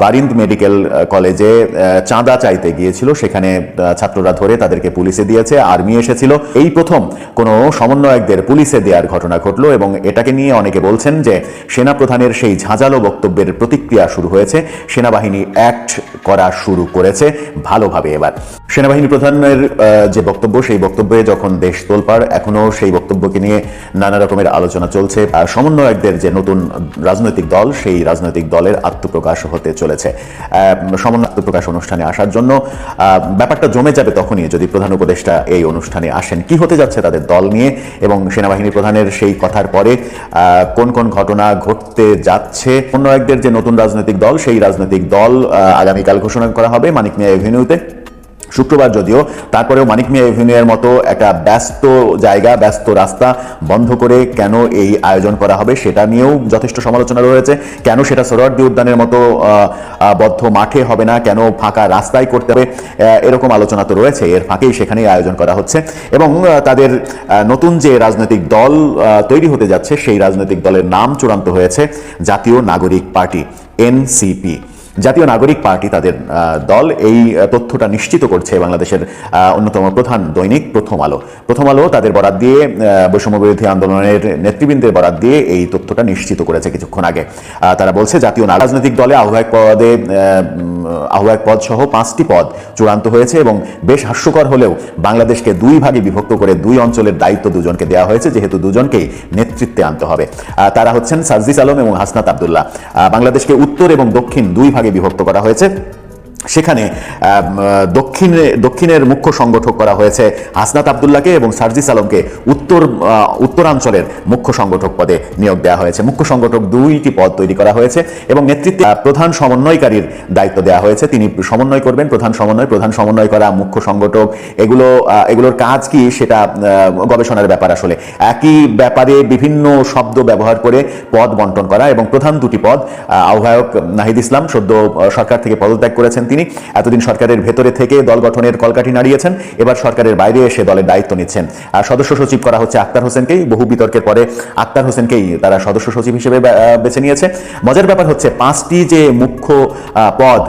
Barind medical কলেজে চাঁদা চাইতে গিয়েছিল, সেখানে ছাত্ররা ধরে তাদেরকে পুলিশে দিয়েছে, আর্মি এসেছিল। এই প্রথম কোনো সমন্বয়কদের পুলিশে দেওয়ার ঘটনা ঘটলো এবং এটাকে নিয়ে অনেকে বলছেন যে সেনাপ্রধানের সেই ঝাঁঝালো বক্তব্যের প্রতিক্রিয়া শুরু হয়েছে, সেনাবাহিনী অ্যাক্ট করা শুরু করেছে ভালোভাবে। এবার সেনাবাহিনী প্রধানের যে বক্তব্য, সেই বক্তব্যে যখন দেশ তোলপাড়, এখনও সেই বক্তব্যকে নিয়ে নানা রকমের আলোচনা চলছে। সমন্বয়কদের যে নতুন রাজনৈতিক দল, সেই রাজনৈতিক দলের আত্মপ্রকাশ হতে চলেছে। সমন্বয় আত্মপ্রকাশ অনুষ্ঠানে আসার জন্য ব্যাপারটা জমে যাবে তখনই যদি প্রধান উপদেষ্টা এই অনুষ্ঠানে আসেন। কি হতে যাচ্ছে তাদের দল নিয়ে এবং সেনাবাহিনী প্রধানের সেই কথার পরে কোন কোন ঘটনা ঘটতে যাচ্ছে। সমন্বয়কদের যে নতুন রাজনৈতিক দল, সেই রাজনৈতিক দল আগামীকাল ঘোষণা করা হবে মানিক মিয়া এভিনিউতে, শুক্রবার যদিও। তারপরেও মানিক মিয়া এভিনিউয়ের মতো একটা ব্যস্ত জায়গা, ব্যস্ত রাস্তা বন্ধ করে কেন এই আয়োজন করা হবে সেটা নিয়েও যথেষ্ট সমালোচনা রয়েছে। কেন সেটা সোহরাওয়ার্দী উদ্যানের মতো বদ্ধ মাঠে হবে না, কেন ফাঁকা রাস্তায় করতে হবে, এরকম আলোচনা তো রয়েছে। এর ফাঁকেই সেখানেই আয়োজন করা হচ্ছে এবং তাদের নতুন যে রাজনৈতিক দল তৈরি হতে যাচ্ছে, সেই রাজনৈতিক দলের নাম চূড়ান্ত হয়েছে জাতীয় নাগরিক পার্টি, এনসিপি। জাতীয় নাগরিক পার্টি তাদের দল। এই তথ্যটা নিশ্চিত করছে বাংলাদেশের অন্যতম প্রধান দৈনিক প্রথম আলো। প্রথম আলো তাদের বরাত দিয়ে, বৈষম্য বিরোধী আন্দোলনের নেতৃবৃন্দের বরাত দিয়ে এই তথ্যটা নিশ্চিত করেছে কিছুক্ষণ আগে। তারা বলছে জাতীয় রাজনৈতিক দলে আহ্বায়ক পদ সহ 5টি পদ চূড়ান্ত হয়েছে এবং বেশ হাস্যকর হলেও বাংলাদেশকে 2 ভাগে বিভক্ত করে 2 অঞ্চলের দায়িত্ব দুজনকে দেওয়া হয়েছে, যেহেতু দুজনকেই নেতৃত্বে আনতে হবে। তারা হচ্ছেন সার্জিস আলম এবং হাসনাত আবদুল্লাহ। বাংলাদেশকে উত্তর এবং দক্ষিণ 2 ভাগে বিভক্ত করা হয়েছে। সেখানে দক্ষিণের মুখ্য সংগঠক করা হয়েছে হাসনাত আবদুল্লাহকে এবং সার্জিস আলমকে উত্তরাঞ্চলের মুখ্য সংগঠক পদে নিয়োগ দেওয়া হয়েছে। মুখ্য সংগঠক 2টি পদ তৈরি করা হয়েছে এবং নেতৃত্বে প্রধান সমন্বয়কারীর দায়িত্ব দেওয়া হয়েছে। তিনি সমন্বয় করবেন, প্রধান সমন্বয় করা, মুখ্য সংগঠক, এগুলোর কাজ কি সেটা গবেষণার ব্যাপার। আসলে একই ব্যাপারে বিভিন্ন শব্দ ব্যবহার করে পদ বন্টন করা এবং প্রধান 2টি পদ, আহ্বায়ক নাহিদ ইসলাম সদ্য সরকার থেকে পদত্যাগ করেছেন। তিনি এতদিন সরকারের ভেতরে থেকে দল গঠনের কলকাঠি নাড়িয়েছেন, এবার সরকারের বাইরে এসে দলের দায়িত্ব নিচ্ছেন। আর সদস্য সচিব করা হচ্ছে আক্তার হোসেনকেই। বহু বিতর্কের পরে আক্তার হোসেনকেই তারা সদস্য সচিব হিসেবে বেছে নিয়েছে। মজার ব্যাপার হচ্ছে 5টি যে মুখ্য পদ,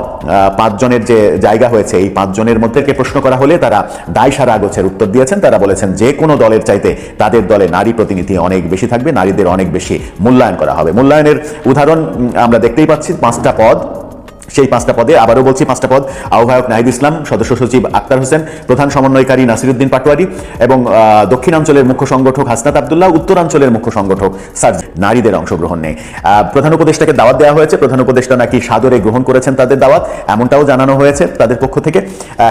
5 জনের যে জায়গা হয়েছে, এই 5 জনের মধ্যে প্রশ্ন করা হলে তারা দায় সারা আগোছের উত্তর দিয়েছেন। তারা বলেছেন যে কোনো দলের চাইতে তাদের দলে নারী প্রতিনিধি অনেক বেশি থাকবে, নারীদের অনেক বেশি মূল্যায়ন করা হবে। মূল্যায়নের উদাহরণ আমরা দেখতেই পাচ্ছি। 5টা পদ, সেই 5টা পদে, আবারও বলছি 5টা পদ, আহ্বায়ক নাহিদ ইসলাম, সদস্য সচিব আক্তার হোসেন, প্রধান সমন্বয়কারী নাসিরউদ্দিন পাটোয়ারি এবং দক্ষিণাঞ্চলের মুখ্য সংগঠক হাসনাত আবদুল্লাহ, উত্তরাঞ্চলের মুখ্য সংগঠক সার্জিস। নারীদের অংশগ্রহণ নেই। প্রধান উপদেষ্টাকে দাওয়াত দেওয়া হয়েছে, প্রধান উপদেষ্টা নাকি সাদরে গ্রহণ করেছেন তাদের দাওয়াত, এমনটাও জানানো হয়েছে তাদের পক্ষ থেকে।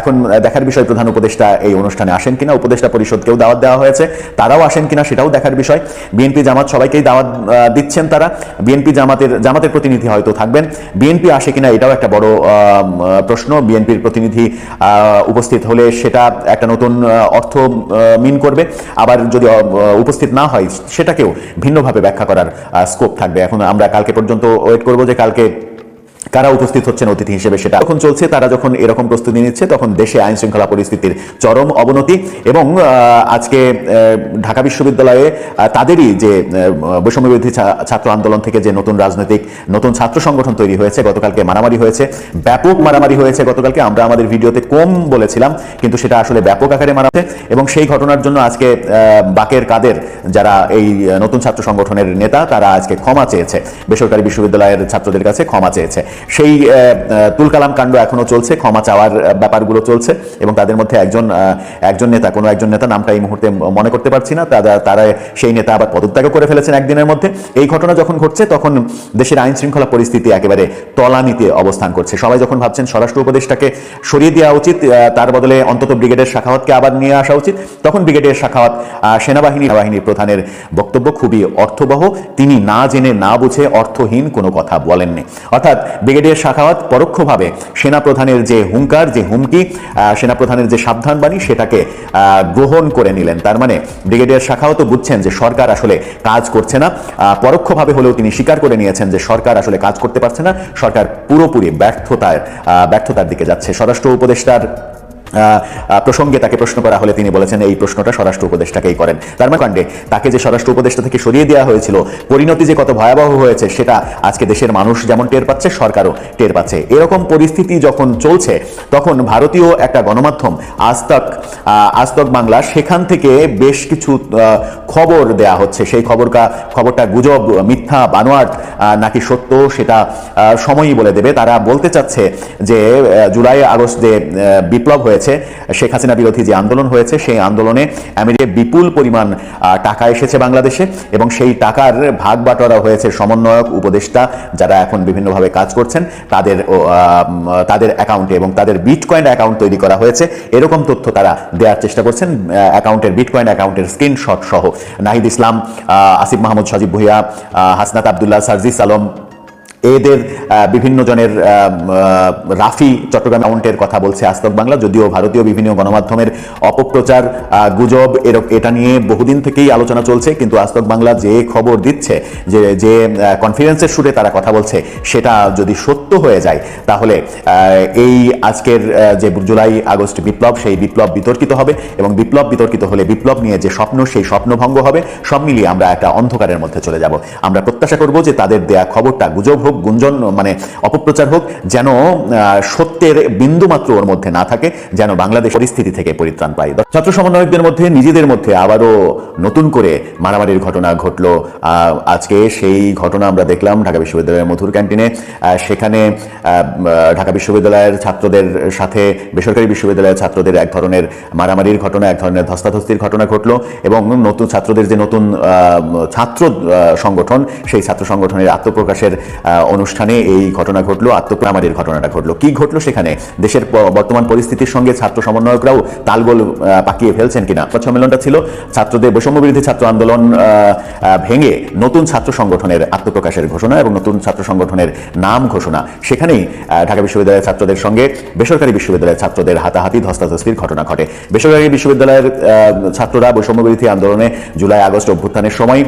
এখন দেখার বিষয় প্রধান উপদেষ্টা এই অনুষ্ঠানে আসেন কিনা। উপদেষ্টা পরিষদকেও দাওয়াত দেওয়া হয়েছে, তারাও আসেন কিনা সেটাও দেখার বিষয়। বিএনপি জামাত সবাইকেই দাওয়াত দিচ্ছেন তারা। বিএনপি জামাতের প্রতিনিধি হয়তো থাকবেন, বিএনপি আসে কিনা এটাও একটা বড় প্রশ্ন। বিএনপির প্রতিনিধি উপস্থিত হলে সেটা একটা নতুন অর্থ মিন করবে, আবার যদি উপস্থিত না হয় সেটাকেও ভিন্নভাবে ব্যাখ্যা করার স্কোপ থাকবে। এখন আমরা কালকে পর্যন্ত ওয়েট করব যে কালকে কারা উপস্থিত হচ্ছেন অতিথি হিসেবে। সেটা যখন চলছে, তারা যখন এরকম প্রস্তুতি নিচ্ছে, তখন দেশে আইন শৃঙ্খলা পরিস্থিতির চরম অবনতি এবং আজকে ঢাকা বিশ্ববিদ্যালয়ে তাদেরই যে বৈষম্য বিরোধী ছাত্র আন্দোলন থেকে যে নতুন ছাত্র সংগঠন তৈরি হয়েছে, গতকালকে মারামারি হয়েছে, ব্যাপক মারামারি হয়েছে গতকালকে। আমরা আমাদের ভিডিওতে কম বলেছিলাম, কিন্তু সেটা আসলে ব্যাপক আকারে মারা হয়েছে এবং সেই ঘটনার জন্য আজকে বাকের কাদের, যারা এই নতুন ছাত্র সংগঠনের নেতা, তারা আজকে ক্ষমা চেয়েছে, বেসরকারি বিশ্ববিদ্যালয়ের ছাত্রদের কাছে ক্ষমা চেয়েছে। সেই তুলকালাম কাণ্ড এখনো চলছে, ক্ষমা চাওয়ার ব্যাপারগুলো চলছে এবং তাদের মধ্যে একজন নেতা, নামটা এই মুহূর্তে মনে করতে পারছি না, তারা সেই নেতা আবার পদত্যাগও করে ফেলেছেন একদিনের মধ্যে। এই ঘটনা যখন ঘটছে তখন দেশের আইন শৃঙ্খলা পরিস্থিতি একেবারে তলানিতে অবস্থান করছে। সবাই যখন ভাবছেন স্বরাষ্ট্র উপদেষ্টাকে সরিয়ে দেওয়া উচিত, তার বদলে অন্তত ব্রিগেডিয়ার শাখাওয়াতকে আবার নিয়ে আসা উচিত, তখন ব্রিগেডিয়ার শাখাওয়াত সেনাবাহিনীর প্রধানের বক্তব্য খুবই অর্থবহ। তিনি না জেনে না বুঝে অর্থহীন কোনো কথা বলেননি। অর্থাৎ ব্রিগেডিয়ার শাখাওয়াত পরোক্ষভাবে সেনাপ্রধানের যে হুঙ্কার, যে হুমকি, সেনাপ্রধানের যে সাবধানবাণী, সেটাকে গ্রহণ করে নিলেন। তার মানে ব্রিগেডিয়ার শাখাওয়াতও বুঝছেন যে সরকার আসলে কাজ করছে না। পরোক্ষভাবে হলেও তিনি স্বীকার করে নিয়েছেন যে সরকার আসলে কাজ করতে পারছে না, সরকার পুরোপুরি ব্যর্থতার দিকে যাচ্ছে। স্বরাষ্ট্র উপদেষ্টার প্রসঙ্গে তাকে প্রশ্ন করা হলে তিনি বলেছেন এই প্রশ্নটা স্বরাষ্ট্র উপদেষ্টাকেই করেন। তার মানে কাণ্ডে তাকে যে স্বরাষ্ট্র উপদেষ্টা থেকে সরিয়ে দেওয়া হয়েছিল, পরিণতি যে কত ভয়াবহ হয়েছে সেটা আজকে দেশের মানুষ যেমন টের পাচ্ছে, সরকারও টের পাচ্ছে। এরকম পরিস্থিতি যখন চলছে তখন ভারতীয় একটা গণমাধ্যম আজ তক বাংলা, সেখান থেকে বেশ কিছু খবর দেয়া হচ্ছে। সেই খবরটা গুজব, মিথ্যা, বানোয়াট নাকি সত্য সেটা সময়ই বলে দেবে। তারা বলতে চাচ্ছে যে জুলাই আগস্ট যে বিপ্লব হয়েছে, শেখ হাসিনা বিরোধী যে আন্দোলন হয়েছে, সেই আন্দোলনে আমেরিকায় বিপুল পরিমাণ টাকা এসেছে বাংলাদেশে এবং সেই টাকার ভাগ বাটোয়ারা হয়েছে সমন্বয়ক, উপদেষ্টা যারা এখন বিভিন্নভাবে কাজ করছেন তাদের অ্যাকাউন্টে, এবং তাদের বিটকয়েন অ্যাকাউন্ট তৈরি করা হয়েছে এরকম তথ্য তারা দেওয়ার চেষ্টা করছেন। অ্যাকাউন্টের বিটকয়েন অ্যাকাউন্টের স্ক্রিনশট সহ নাহিদ ইসলাম, আসিফ মাহমুদ সজীব ভুইয়া, হাসনাত আবদুল্লাহ, সার্জিস আলম, এদের বিভিন্ন জনের রাফি চট্টগ্রাম অ্যাকাউন্টের কথা বলছে আজ তক বাংলা। যদিও ভারতীয় বিভিন্ন গণমাধ্যমের অপপ্রচার, গুজব এটা নিয়ে বহুদিন থেকেই আলোচনা চলছে, কিন্তু আজ তক বাংলা যে খবর দিচ্ছে, যে কনফিডেন্সের সুরে তারা কথা বলছে, সেটা যদি সত্য হয়ে যায় তাহলে এই আজকের যে জুলাই আগস্ট বিপ্লব, সেই বিপ্লব বিতর্কিত হবে এবং বিপ্লব বিতর্কিত হলে বিপ্লব নিয়ে যে স্বপ্ন, সেই স্বপ্ন ভঙ্গ হবে। সব মিলিয়ে আমরা একটা অন্ধকারের মধ্যে চলে যাব। আমরা প্রত্যাশা করব যে তাদের দেয়া খবরটা গুজব হোক, গুঞ্জন মানে অপপ্রচার হোক, যেন সত্যের বিন্দু মাত্র ওর মধ্যে না থাকে, যেন বাংলাদেশ পরিস্থিতি থেকে পরিত্রাণ পায়। ছাত্র সমন্বয়কদের মধ্যে নিজেদের মধ্যে আবারও নতুন করে মারামারির ঘটনা ঘটলো আজকে। সেই ঘটনা আমরা দেখলাম ঢাকা বিশ্ববিদ্যালয়ের মধুর ক্যান্টিনে। সেখানে ঢাকা বিশ্ববিদ্যালয়ের ছাত্রদের সাথে বেসরকারি বিশ্ববিদ্যালয়ের ছাত্রদের এক ধরনের মারামারির ঘটনা, এক ধরনের ধস্তাধস্তির ঘটনা ঘটলো এবং নতুন ছাত্রদের যে নতুন ছাত্র সংগঠন, সেই ছাত্র সংগঠনের আত্মপ্রকাশের অনুষ্ঠানে এই ঘটনা ঘটলো, আত্মপ্রামারির ঘটনাটা ঘটলো। কি ঘটলো সেখানে? দেশের বর্তমান পরিস্থিতির সঙ্গে ছাত্র সমন্বয়করাও তালগোল পাকিয়ে ফেলছেন কিনা? সম্মেলনটা ছিল ছাত্রদের বৈষম্য বিরোধী ছাত্র আন্দোলন ভেঙে নতুন ছাত্র সংগঠনের আত্মপ্রকাশের ঘোষণা এবং নতুন ছাত্র সংগঠনের নাম ঘোষণা। সেখানেই ঢাকা বিশ্ববিদ্যালয়ের ছাত্রদের সঙ্গে বেসরকারি বিশ্ববিদ্যালয়ের ছাত্রদের হাতাহাতি, ধস্তাধস্তির ঘটনা ঘটে। বেসরকারি বিশ্ববিদ্যালয়ের ছাত্ররা বৈষম্য বিরোধী আন্দোলনে জুলাই আগস্ট অভ্যুত্থানের সময়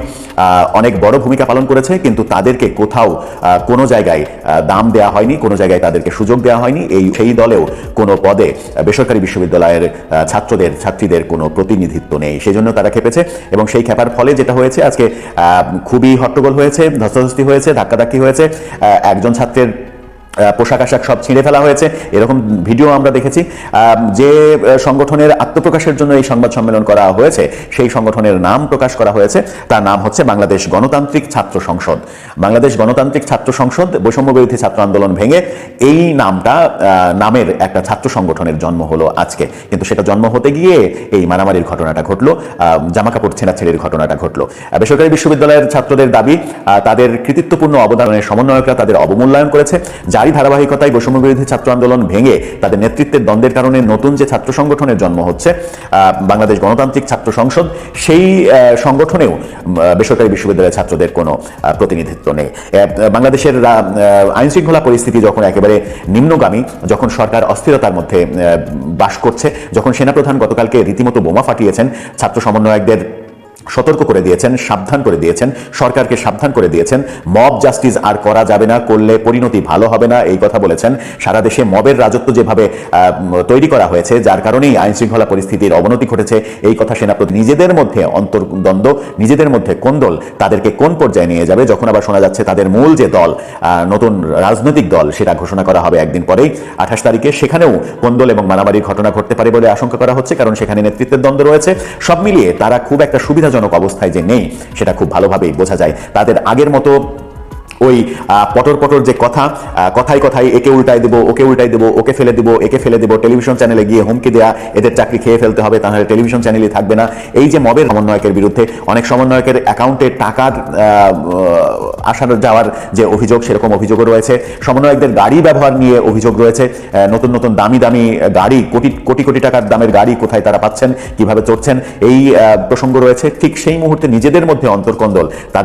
অনেক বড় ভূমিকা পালন করেছে, কিন্তু তাদেরকে কোথাও কোনো জায়গায় দাম দেওয়া হয়নি, কোনো জায়গায় তাদেরকে সুযোগ দেওয়া হয়নি। সেই দলেও কোনো পদে বেসরকারি বিশ্ববিদ্যালয়ের ছাত্রীদের কোনো প্রতিনিধিত্ব নেই। সেই জন্য তারা খেপেছে এবং সেই খেপার ফলে যেটা হয়েছে, আজকে খুবই হট্টগোল হয়েছে, ধস্তাধস্তি হয়েছে, ধাক্কাধাক্কি হয়েছে। একজন ছাত্রের পোশাক আশাক সব ছিঁড়ে ফেলা হয়েছে, এরকম ভিডিও আমরা দেখেছি। যে সংগঠনের আত্মপ্রকাশের জন্য এই সংবাদ সম্মেলন করা হয়েছে, সেই সংগঠনের নাম প্রকাশ করা হয়েছে। তার নাম হচ্ছে বাংলাদেশ গণতান্ত্রিক ছাত্র সংসদ। বাংলাদেশ গণতান্ত্রিক ছাত্র সংসদ বৈষম্য বিরোধী ছাত্র আন্দোলন ভেঙে এই নামের একটা ছাত্র সংগঠনের জন্ম হলো আজকে। কিন্তু সেটা জন্ম হতে গিয়ে এই মারামারির ঘটনাটা ঘটলো, জামাকাপড় ছেঁড়াছেড়ির ঘটনাটা ঘটলো। বেসরকারি বিশ্ববিদ্যালয়ের ছাত্রদের দাবি, তাদের কৃতিত্বপূর্ণ অবদানের সমন্বয়করা তাদের অবমূল্যায়ন করেছে। যারই ধারাবাহিকতায় বৈষম্য বিরোধী ছাত্র আন্দোলন ভেঙে তাদের নেতৃত্বের দ্বন্দ্বের কারণে নতুন যে ছাত্র সংগঠনের জন্ম হচ্ছে বাংলাদেশ গণতান্ত্রিক ছাত্র সংসদ, সেই সংগঠনেও বেসরকারি বিশ্ববিদ্যালয়ের ছাত্রদের কোনো প্রতিনিধিত্ব নেই। বাংলাদেশের আইন শৃঙ্খলা পরিস্থিতি যখন একেবারে নিম্নগামী, যখন সরকার অস্থিরতার মধ্যে বাস করছে, যখন সেনাপ্রধান গতকালকে রীতিমতো বোমা ফাটিয়েছেন, ছাত্র সমন্বয়কদের সতর্ক করে দিয়েছেন, সাবধান করে দিয়েছেন, সরকারকে সাবধান করে দিয়েছেন, মব জাস্টিস আর করা যাবে না, করলে পরিণতি ভালো হবে না, এই কথা বলেছেন। সারা দেশে মবের রাজত্ব যেভাবে তৈরি করা হয়েছে, যার কারণেই আইন শৃঙ্খলা পরিস্থিতির অবনতি ঘটেছে, এই কথা সেনাপ্রধান নিজেদের মধ্যে অন্তর্দ্বন্দ্ব, নিজেদের মধ্যে কোন্দল, তাদেরকে কোন পর্যায়ে নিয়ে যাবে। যখন আবার শোনা যাচ্ছে তাদের মূল যে দল, নতুন রাজনৈতিক দল, সেটা ঘোষণা করা হবে একদিন পরেই 28 তারিখে, সেখানেও কোন্দল এবং মারামারির ঘটনা ঘটতে পারে বলে আশঙ্কা করা হচ্ছে, কারণ সেখানে নেতৃত্বের দ্বন্দ্ব রয়েছে। সব মিলিয়ে তারা খুব একটা সুবিধাজনক অবস্থায় যে নেই, সেটা খুব ভালোভাবেই বোঝা যায়। তাদের আগের মতো ওই পটর যে কথায় কথায় একে উল্টাই দেবো, ওকে উল্টাই দেবো, ওকে ফেলে দেবো, একে ফেলে দেবো, টেলিভিশন চ্যানেলে গিয়ে হুমকি দেয়া, এদের চাকরি খেয়ে ফেলতে হবে, তাহলে টেলিভিশন চ্যানেলই থাকবে না, এই যে মবের সমন্বয়কের বিরুদ্ধে অনেক সমন্বয়কের অ্যাকাউন্টে টাকার আসার যাওয়ার যে অভিযোগ, সেরকম অভিযোগও রয়েছে। সমন্বয়কদের গাড়ি ব্যবহার নিয়ে অভিযোগ রয়েছে, নতুন নতুন দামি দামি গাড়ি, কোটি কোটি টাকার দামের গাড়ি কোথায় তারা পাচ্ছেন, কিভাবে চড়ছেন, এই প্রসঙ্গ রয়েছে। ঠিক সেই মুহূর্তে নিজেদের মধ্যে অন্তর্কন্দল, তাদের